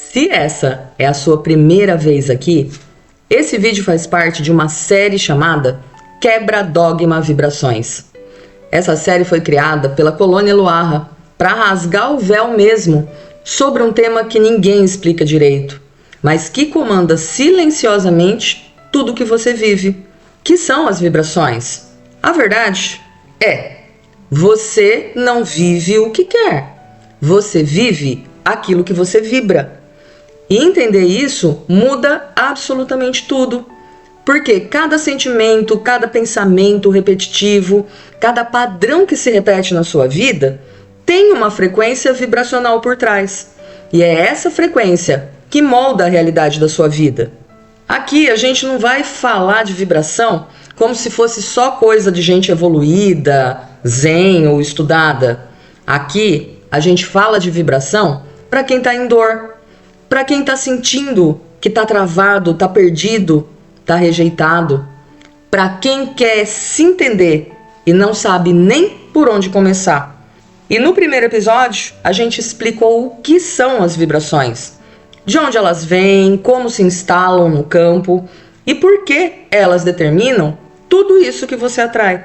Se essa é a sua primeira vez aqui, esse vídeo faz parte de uma série chamada Quebra Dogma Vibrações. Essa série foi criada pela Colônia Luarra para rasgar o véu mesmo sobre um tema que ninguém explica direito, mas que comanda silenciosamente tudo que você vive, que são as vibrações. A verdade é, você não vive o que quer, você vive aquilo que você vibra. E entender isso muda absolutamente tudo, porque cada sentimento, cada pensamento repetitivo, cada padrão que se repete na sua vida tem uma frequência vibracional por trás. E é essa frequência que molda a realidade da sua vida. Aqui a gente não vai falar de vibração como se fosse só coisa de gente evoluída, zen ou estudada. Aqui a gente fala de vibração para quem está em dor, para quem está sentindo que está travado, está perdido, está rejeitado, para quem quer se entender e não sabe nem por onde começar. E no primeiro episódio, a gente explicou o que são as vibrações, de onde elas vêm, como se instalam no campo e por que elas determinam tudo isso que você atrai.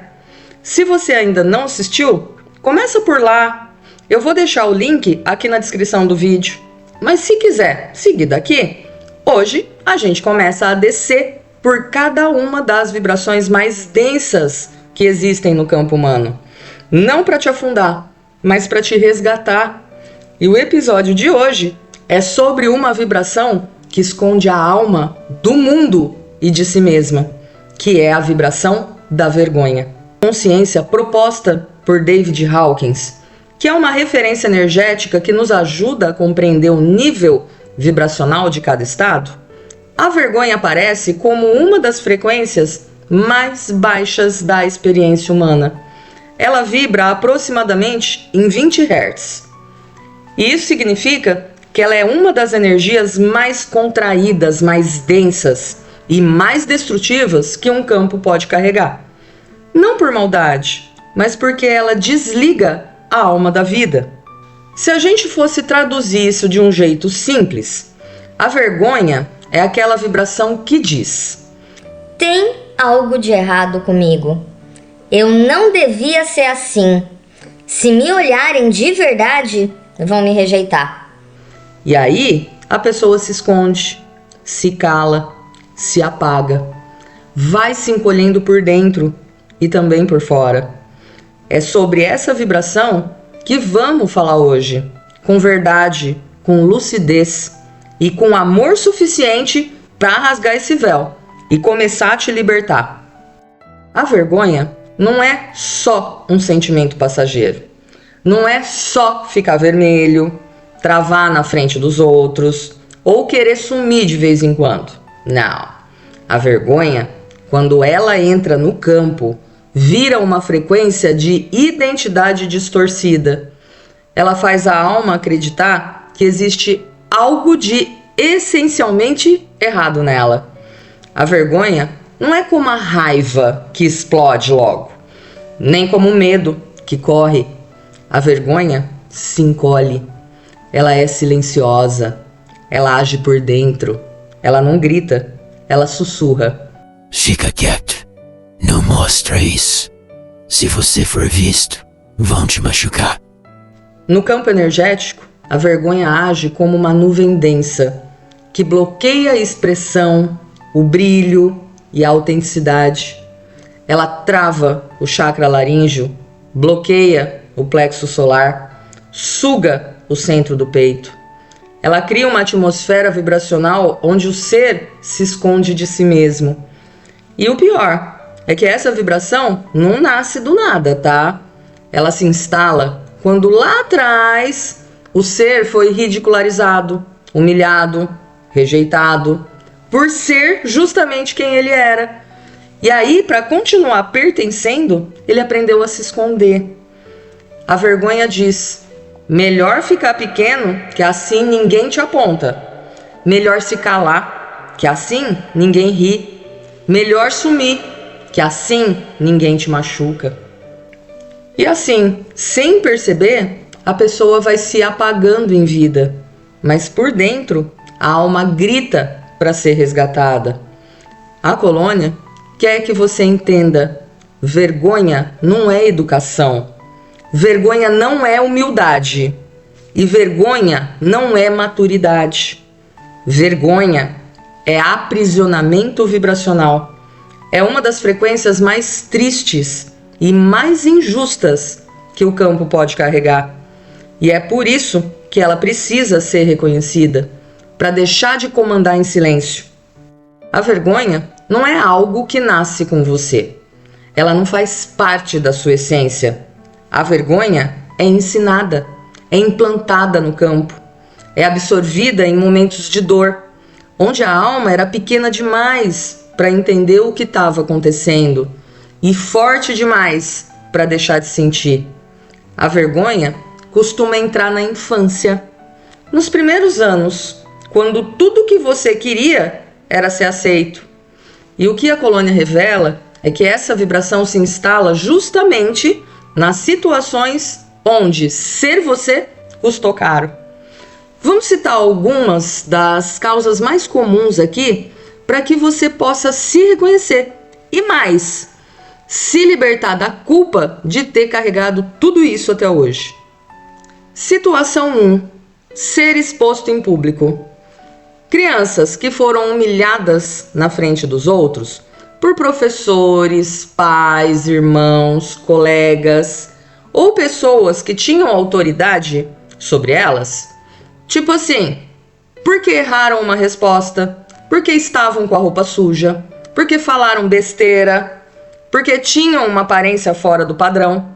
Se você ainda não assistiu, começa por lá. Eu vou deixar o link aqui na descrição do vídeo. Mas se quiser seguir daqui, hoje a gente começa a descer por cada uma das vibrações mais densas que existem no campo humano. Não para te afundar, mas para te resgatar. E o episódio de hoje é sobre uma vibração que esconde a alma do mundo e de si mesma, que é a vibração da vergonha. Consciência proposta por David Hawkins, que é uma referência energética que nos ajuda a compreender o nível vibracional de cada estado. A vergonha aparece como uma das frequências mais baixas da experiência humana. Ela vibra aproximadamente em 20 Hz. E isso significa que ela é uma das energias mais contraídas, mais densas e mais destrutivas que um campo pode carregar. Não por maldade, mas porque ela desliga a alma da vida. Se a gente fosse traduzir isso de um jeito simples, a vergonha é aquela vibração que diz: tem algo de errado comigo. Eu não devia ser assim. Se me olharem de verdade, vão me rejeitar. E aí, a pessoa se esconde, se cala, se apaga, vai se encolhendo por dentro e também por fora. É sobre essa vibração que vamos falar hoje, com verdade, com lucidez e com amor suficiente para rasgar esse véu e começar a te libertar. A vergonha não é só um sentimento passageiro, não é só ficar vermelho, travar na frente dos outros ou querer sumir de vez em quando. Não, a vergonha, quando ela entra no campo, vira uma frequência de identidade distorcida. Ela faz a alma acreditar que existe algo de essencialmente errado nela. A vergonha não é como a raiva que explode logo, nem como o medo que corre. A vergonha se encolhe. Ela é silenciosa. Ela age por dentro. Ela não grita. Ela sussurra. Fica quieto. Não mostra isso. Se você for visto, vão te machucar. No campo energético, a vergonha age como uma nuvem densa, que bloqueia a expressão, o brilho e a autenticidade. Ela trava o chakra laríngeo, bloqueia o plexo solar, suga o centro do peito. Ela cria uma atmosfera vibracional onde o ser se esconde de si mesmo. E o pior é que essa vibração não nasce do nada, tá? Ela se instala quando lá atrás o ser foi ridicularizado, humilhado, rejeitado, por ser justamente quem ele era. E aí, para continuar pertencendo, ele aprendeu a se esconder. A vergonha diz: melhor ficar pequeno, que assim ninguém te aponta. Melhor se calar, que assim ninguém ri. Melhor sumir, que assim ninguém te machuca. E assim, sem perceber, a pessoa vai se apagando em vida, mas por dentro a alma grita para ser resgatada. A colônia quer que você entenda: vergonha não é educação, vergonha não é humildade e vergonha não é maturidade. Vergonha é aprisionamento vibracional. É uma das frequências mais tristes e mais injustas que o campo pode carregar. E é por isso que ela precisa ser reconhecida, para deixar de comandar em silêncio. A vergonha não é algo que nasce com você. Ela não faz parte da sua essência. A vergonha é ensinada, é implantada no campo, é absorvida em momentos de dor, onde a alma era pequena demais para entender o que estava acontecendo e forte demais para deixar de sentir. A vergonha costuma entrar na infância, nos primeiros anos, quando tudo que você queria era ser aceito. E o que a colônia revela é que essa vibração se instala justamente nas situações onde ser você custou caro. Vamos citar algumas das causas mais comuns aqui para que você possa se reconhecer e mais, se libertar da culpa de ter carregado tudo isso até hoje. Situação 1. Ser exposto em público. Crianças que foram humilhadas na frente dos outros por professores, pais, irmãos, colegas ou pessoas que tinham autoridade sobre elas. Tipo assim, porque erraram uma resposta, porque estavam com a roupa suja, porque falaram besteira, porque tinham uma aparência fora do padrão.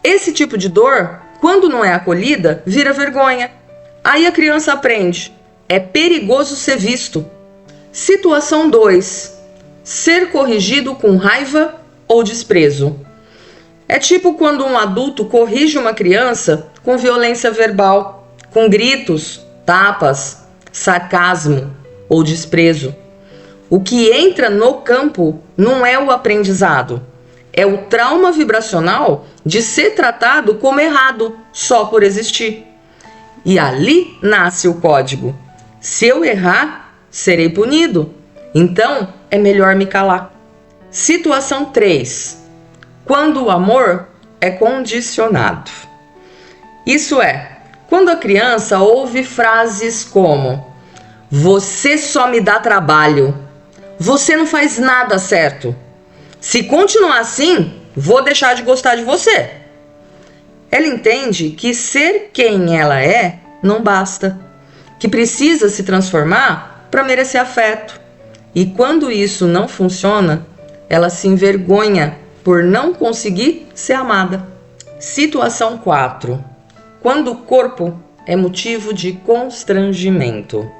Esse tipo de dor, quando não é acolhida, vira vergonha. Aí a criança aprende: é perigoso ser visto. Situação 2. Ser corrigido com raiva ou desprezo. É tipo quando um adulto corrige uma criança com violência verbal, com gritos, tapas, sarcasmo ou desprezo. O que entra no campo não é o aprendizado, é o trauma vibracional de ser tratado como errado só por existir. E ali nasce o código: se eu errar, serei punido, então é melhor me calar. Situação 3. Quando o amor é condicionado. Isso é, quando a criança ouve frases como: você só me dá trabalho, você não faz nada certo, se continuar assim, vou deixar de gostar de você. Ela entende que ser quem ela é não basta, que precisa se transformar para merecer afeto. E quando isso não funciona, ela se envergonha por não conseguir ser amada. Situação 4. Quando o corpo é motivo de constrangimento.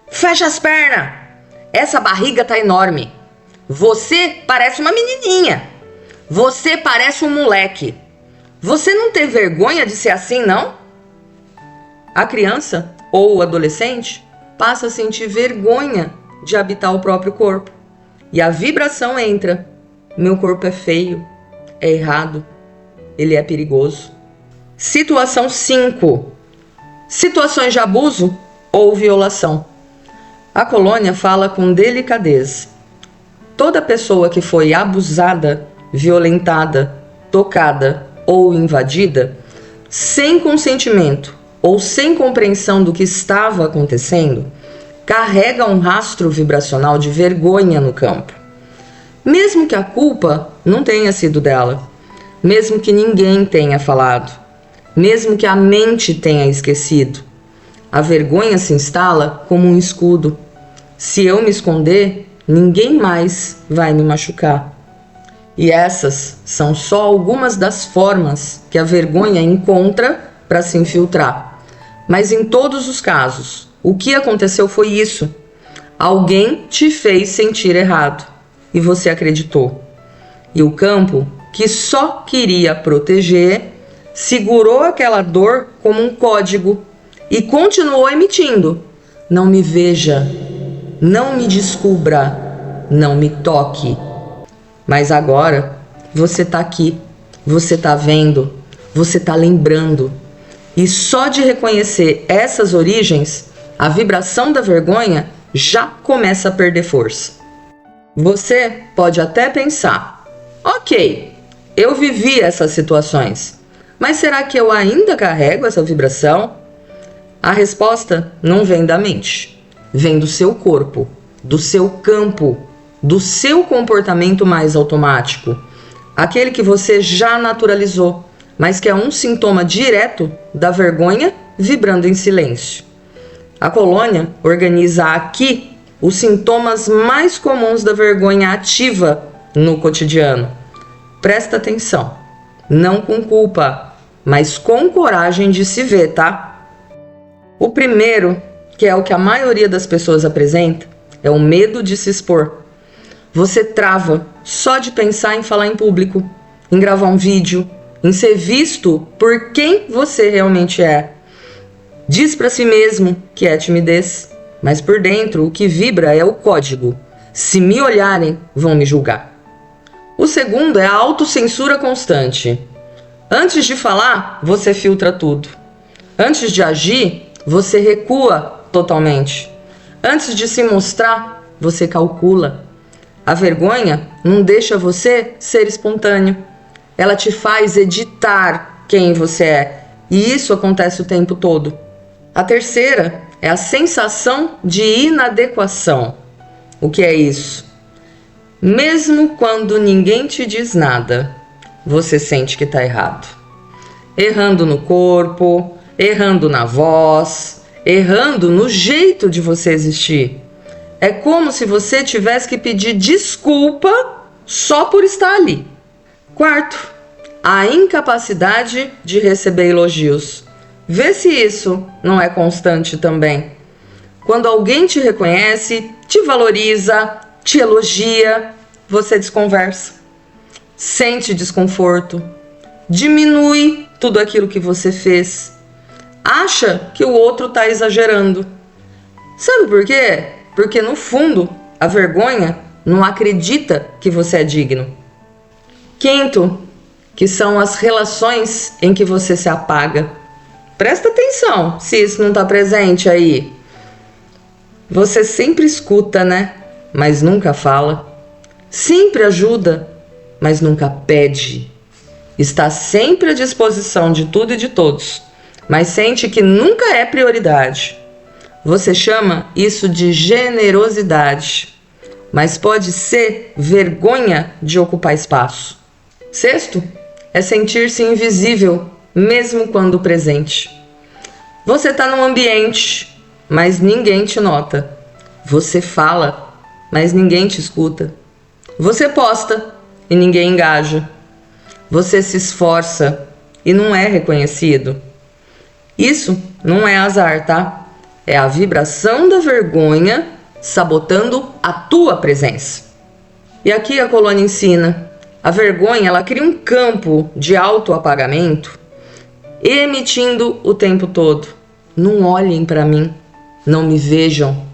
Fecha as pernas! Essa barriga tá enorme. Você parece uma menininha. Você parece um moleque. Você não tem vergonha de ser assim, não? A criança ou o adolescente passa a sentir vergonha de habitar o próprio corpo. E a vibração entra: meu corpo é feio, é errado, ele é perigoso. Situação 5. Situações de abuso ou violação. A colônia fala com delicadeza. Toda pessoa que foi abusada, violentada, tocada ou invadida, sem consentimento ou sem compreensão do que estava acontecendo, carrega um rastro vibracional de vergonha no campo. Mesmo que a culpa não tenha sido dela, mesmo que ninguém tenha falado, mesmo que a mente tenha esquecido, a vergonha se instala como um escudo. Se eu me esconder, ninguém mais vai me machucar. E essas são só algumas das formas que a vergonha encontra para se infiltrar. Mas em todos os casos, o que aconteceu foi isso. Alguém te fez sentir errado e você acreditou. E o campo, que só queria proteger, segurou aquela dor como um código e continuou emitindo: não me veja, não me descubra, não me toque. Mas agora você está aqui, você está vendo, você está lembrando. E só de reconhecer essas origens, a vibração da vergonha já começa a perder força. Você pode até pensar: ok, eu vivi essas situações, mas será que eu ainda carrego essa vibração? A resposta não vem da mente, vem do seu corpo, do seu campo, do seu comportamento mais automático, aquele que você já naturalizou, mas que é um sintoma direto da vergonha vibrando em silêncio. A colônia organiza aqui os sintomas mais comuns da vergonha ativa no cotidiano. Presta atenção, não com culpa, mas com coragem de se ver, tá? O primeiro, que é o que a maioria das pessoas apresenta, é o medo de se expor. Você trava só de pensar em falar em público, em gravar um vídeo, em ser visto por quem você realmente é. Diz para si mesmo que é timidez, mas por dentro o que vibra é o código: se me olharem, vão me julgar. O segundo é a autocensura constante. Antes de falar, você filtra tudo. Antes de agir, você recua totalmente. Antes de se mostrar, você calcula. A vergonha não deixa você ser espontâneo. Ela te faz editar quem você é. E isso acontece o tempo todo. A terceira é a sensação de inadequação. O que é isso? Mesmo quando ninguém te diz nada, você sente que está errado. Errando no corpo, errando na voz, errando no jeito de você existir. É como se você tivesse que pedir desculpa só por estar ali. Quarto, a incapacidade de receber elogios. Vê se isso não é constante também. Quando alguém te reconhece, te valoriza, te elogia, você desconversa. Sente desconforto. Diminui tudo aquilo que você fez. Acha que o outro está exagerando. Sabe por quê? Porque no fundo, a vergonha não acredita que você é digno. Quinto, que são as relações em que você se apaga. Presta atenção se isso não está presente aí. Você sempre escuta, né? Mas nunca fala. Sempre ajuda, mas nunca pede. Está sempre à disposição de tudo e de todos, mas sente que nunca é prioridade. Você chama isso de generosidade, mas pode ser vergonha de ocupar espaço. Sexto, é sentir-se invisível, mesmo quando presente. Você está num ambiente, mas ninguém te nota. Você fala, mas ninguém te escuta. Você posta e ninguém engaja. Você se esforça e não é reconhecido. Isso não é azar, tá? É a vibração da vergonha sabotando a tua presença. E aqui a colônia ensina: a vergonha, ela cria um campo de autoapagamento, emitindo o tempo todo: não olhem para mim, não me vejam,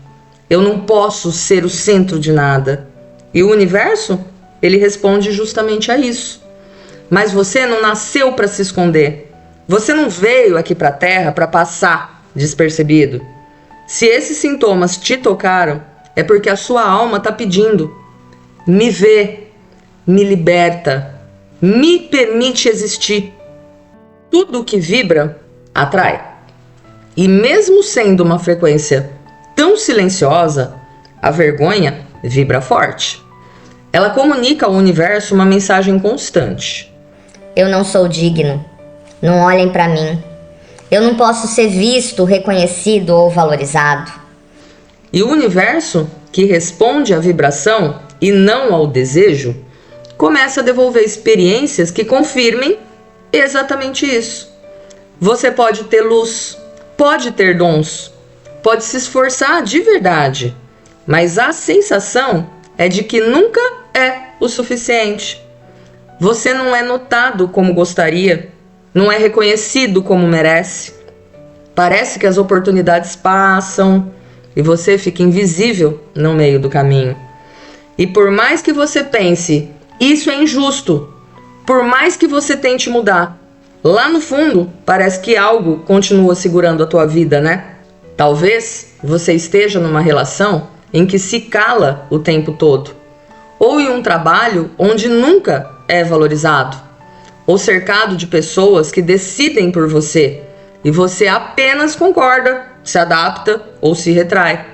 eu não posso ser o centro de nada. E o universo, ele responde justamente a isso. Mas você não nasceu para se esconder. Você não veio aqui para a Terra para passar despercebido. Se esses sintomas te tocaram, é porque a sua alma está pedindo: me vê, me liberta, me permite existir. Tudo que vibra atrai. E mesmo sendo uma frequência tão silenciosa, a vergonha vibra forte. Ela comunica ao universo uma mensagem constante: eu não sou digno, não olhem para mim. Eu não posso ser visto, reconhecido ou valorizado. E o universo, que responde à vibração e não ao desejo, começa a devolver experiências que confirmem exatamente isso. Você pode ter luz, pode ter dons, pode se esforçar de verdade, mas a sensação é de que nunca é o suficiente. Você não é notado como gostaria, não é reconhecido como merece. Parece que as oportunidades passam e você fica invisível no meio do caminho. E por mais que você pense, isso é injusto, por mais que você tente mudar, Lá no fundo, parece que algo continua segurando a tua vida, né? Talvez você esteja numa relação em que se cala o tempo todo, ou em um trabalho onde nunca é valorizado, ou cercado de pessoas que decidem por você e você apenas concorda, se adapta ou se retrai.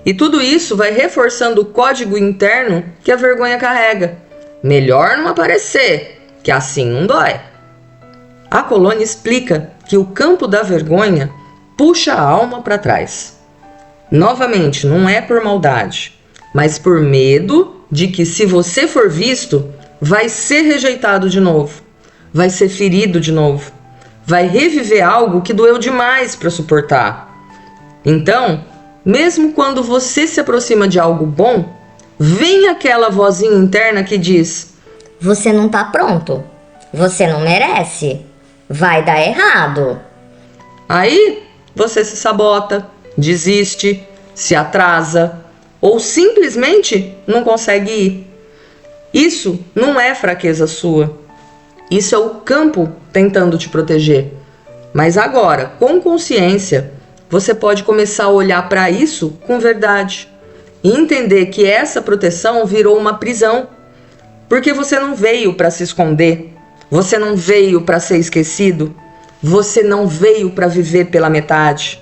E tudo isso vai reforçando o código interno que a vergonha carrega. Melhor não aparecer, que assim não dói. A Colônia explica que o campo da vergonha puxa a alma para trás. Novamente, não é por maldade, mas por medo de que, se você for visto, vai ser rejeitado de novo, vai ser ferido de novo, vai reviver algo que doeu demais para suportar. Então, mesmo quando você se aproxima de algo bom, vem aquela vozinha interna que diz: você não tá pronto, você não merece, vai dar errado. Aí você se sabota, desiste, se atrasa ou simplesmente não consegue ir. Isso não é fraqueza sua. Isso é o campo tentando te proteger. Mas agora, com consciência, você pode começar a olhar para isso com verdade e entender que essa proteção virou uma prisão. Porque você não veio para se esconder, você não veio para ser esquecido, você não veio para viver pela metade.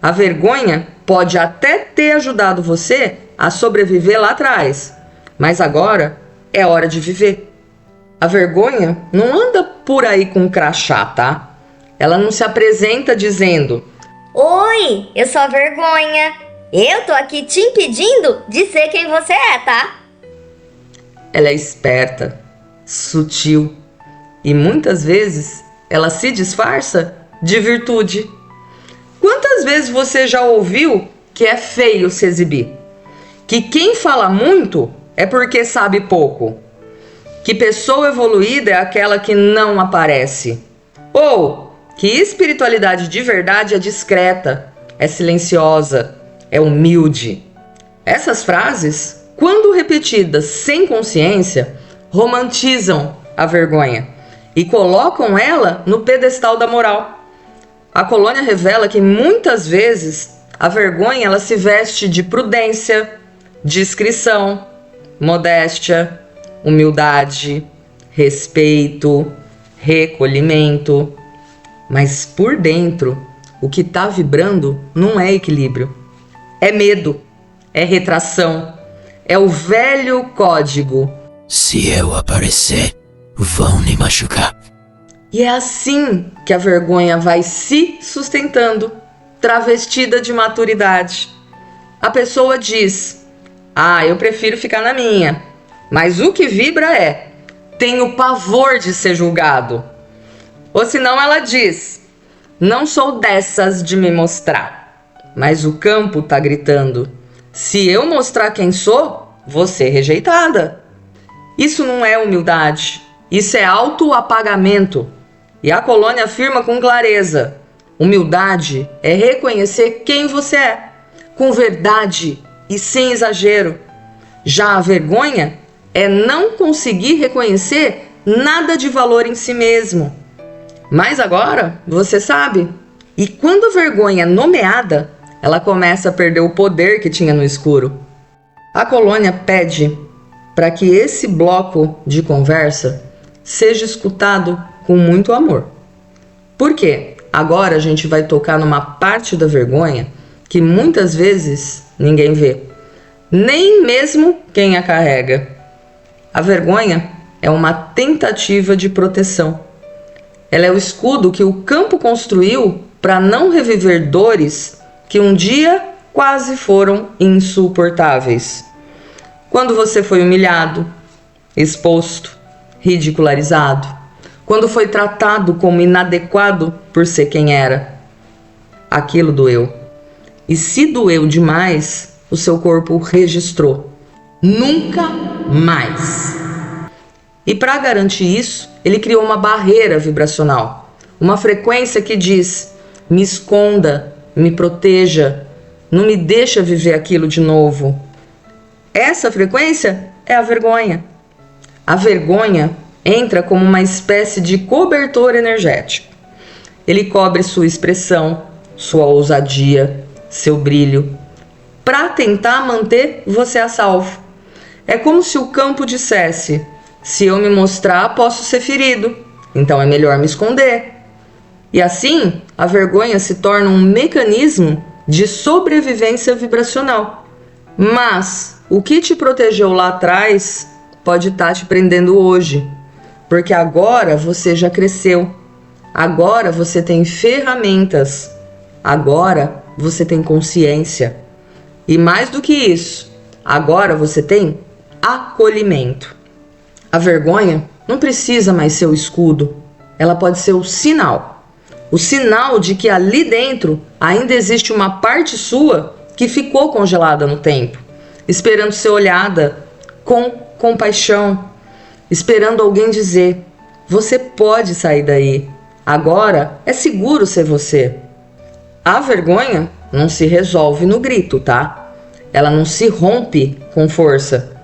A vergonha pode até ter ajudado você a sobreviver lá atrás, mas agora é hora de viver. A vergonha não anda por aí com crachá, tá? Ela não se apresenta dizendo: oi, eu sou a vergonha, eu tô aqui te impedindo de ser quem você é, tá? Ela é esperta, sutil e muitas vezes ela se disfarça de virtude. Quantas vezes você já ouviu que é feio se exibir? Que quem fala muito é porque sabe pouco? Que pessoa evoluída é aquela que não aparece? Ou que espiritualidade de verdade é discreta, é silenciosa, é humilde? Essas frases, quando repetidas sem consciência, romantizam a vergonha e colocam ela no pedestal da moral. A Colônia revela que muitas vezes a vergonha ela se veste de prudência, discrição, modéstia, humildade, respeito, recolhimento. Mas por dentro, o que está vibrando não é equilíbrio. É medo, é retração, é o velho código: se eu aparecer, vão me machucar. E é assim que a vergonha vai se sustentando, travestida de maturidade. A pessoa diz: eu prefiro ficar na minha. Mas o que vibra é: tenho pavor de ser julgado. Ou senão ela diz: não sou dessas de me mostrar. Mas o campo tá gritando: se eu mostrar quem sou, vou ser rejeitada. Isso não é humildade, isso é autoapagamento. E a Colônia afirma com clareza: humildade é reconhecer quem você é, com verdade e sem exagero. Já a vergonha é não conseguir reconhecer nada de valor em si mesmo. Mas agora você sabe. E quando a vergonha é nomeada, ela começa a perder o poder que tinha no escuro. A Colônia pede para que esse bloco de conversa seja escutado com muito amor. Por quê? Agora a gente vai tocar numa parte da vergonha que muitas vezes ninguém vê, nem mesmo quem a carrega. A vergonha é uma tentativa de proteção. Ela é o escudo que o campo construiu para não reviver dores que um dia quase foram insuportáveis. Quando você foi humilhado, exposto, ridicularizado, quando foi tratado como inadequado por ser quem era, aquilo doeu. E se doeu demais, o seu corpo registrou: nunca mais. E para garantir isso, ele criou uma barreira vibracional, uma frequência que diz: me esconda, me proteja, não me deixa viver aquilo de novo. Essa frequência é a vergonha. A vergonha entra como uma espécie de cobertor energético. Ele cobre sua expressão, sua ousadia, seu brilho, para tentar manter você a salvo. É como se o campo dissesse: se eu me mostrar, posso ser ferido, então é melhor me esconder. E assim, a vergonha se torna um mecanismo de sobrevivência vibracional. Mas o que te protegeu lá atrás pode estar te prendendo hoje, porque agora você já cresceu, agora você tem ferramentas, agora você tem consciência. E mais do que isso, agora você tem acolhimento. A vergonha não precisa mais ser o escudo, ela pode ser o sinal de que ali dentro ainda existe uma parte sua que ficou congelada no tempo, esperando ser olhada com compaixão, esperando alguém dizer: você pode sair daí, agora é seguro ser você. A vergonha não se resolve no grito, tá? Ela não se rompe com força.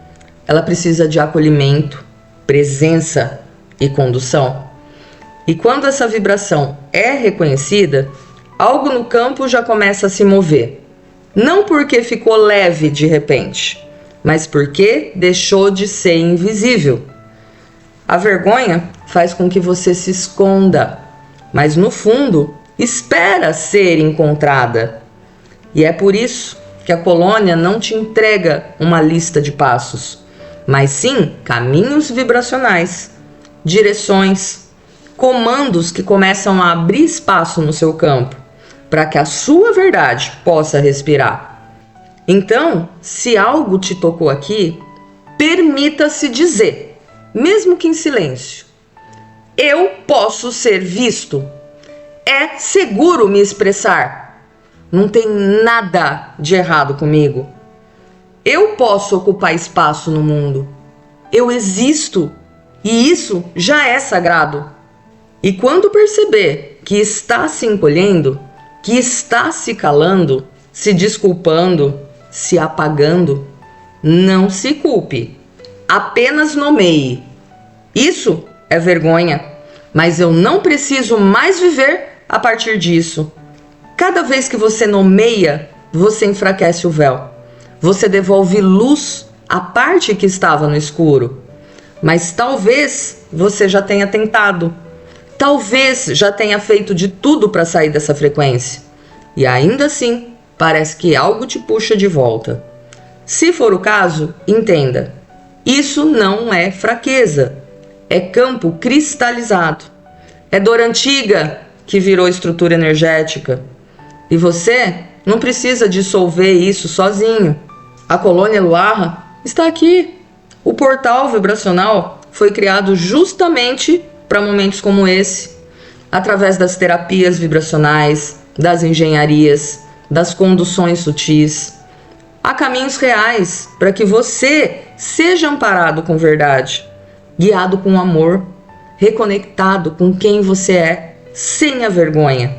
Ela precisa de acolhimento, presença e condução. E quando essa vibração é reconhecida, algo no campo já começa a se mover. Não porque ficou leve de repente, mas porque deixou de ser invisível. A vergonha faz com que você se esconda, mas no fundo espera ser encontrada. E é por isso que a colônia não te entrega uma lista de passos, mas sim caminhos vibracionais, direções, comandos que começam a abrir espaço no seu campo, para que a sua verdade possa respirar. Então, se algo te tocou aqui, permita-se dizer, mesmo que em silêncio: eu posso ser visto. É seguro me expressar. Não tem nada de errado comigo. Eu posso ocupar espaço no mundo. Eu existo. E isso já é sagrado. E quando perceber que está se encolhendo, que está se calando, se desculpando, se apagando, não se culpe. Apenas nomeie. Isso é vergonha, mas eu não preciso mais viver a partir disso. Cada vez que você nomeia, você enfraquece o véu. Você devolve luz à parte que estava no escuro. Mas talvez você já tenha tentado. Talvez já tenha feito de tudo para sair dessa frequência. E ainda assim, parece que algo te puxa de volta. Se for o caso, entenda. Isso não é fraqueza. É campo cristalizado. É dor antiga que virou estrutura energética. E você não precisa dissolver isso sozinho. A colônia Luarra está aqui. O portal vibracional foi criado justamente para momentos como esse, através das terapias vibracionais, das engenharias, das conduções sutis. Há caminhos reais para que você seja amparado com verdade, guiado com amor, reconectado com quem você é, sem a vergonha.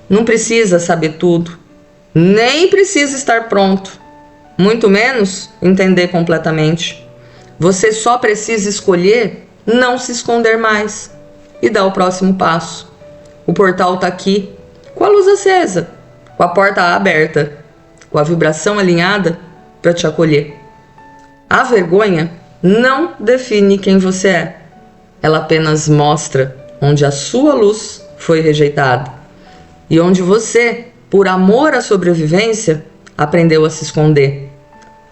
Não precisa saber tudo, nem precisa estar pronto, muito menos entender completamente. Você só precisa escolher não se esconder mais e dar o próximo passo. O portal está aqui, com a luz acesa, com a porta aberta, com a vibração alinhada para te acolher. A vergonha não define quem você é. Ela apenas mostra onde a sua luz foi rejeitada e onde você, por amor à sobrevivência, aprendeu a se esconder.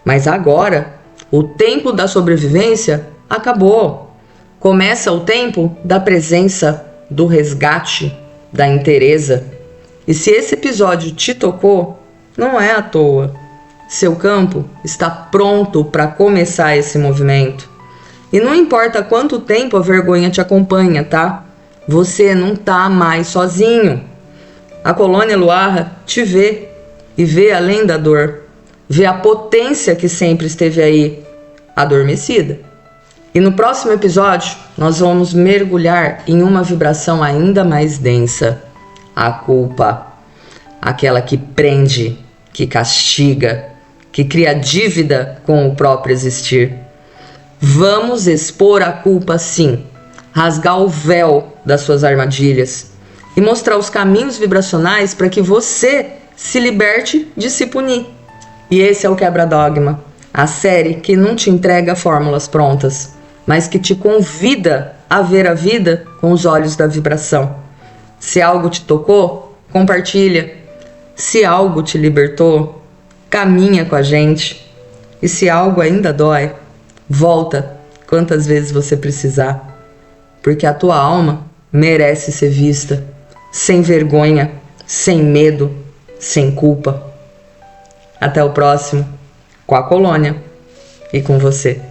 Mas agora, o tempo da sobrevivência acabou. Começa o tempo da presença, do resgate, da inteireza. E se esse episódio te tocou, não é à toa. Seu campo está pronto para começar esse movimento. E não importa quanto tempo a vergonha te acompanha, tá? Você não tá mais sozinho. A colônia Luarra te vê e vê além da dor. Vê a potência que sempre esteve aí, adormecida. E no próximo episódio, nós vamos mergulhar em uma vibração ainda mais densa. A culpa. Aquela que prende, que castiga, que cria dívida com o próprio existir. Vamos expor a culpa sim. rasgar o véu das suas armadilhas e mostrar os caminhos vibracionais para que você se liberte de se punir. E esse é o Quebra Dogma, a série que não te entrega fórmulas prontas, mas que te convida a ver a vida com os olhos da vibração. Se algo te tocou, compartilha. Se algo te libertou, caminha com a gente. E se algo ainda dói, volta quantas vezes você precisar, porque a tua alma merece ser vista, sem vergonha, sem medo, sem culpa. Até o próximo, com a colônia e com você.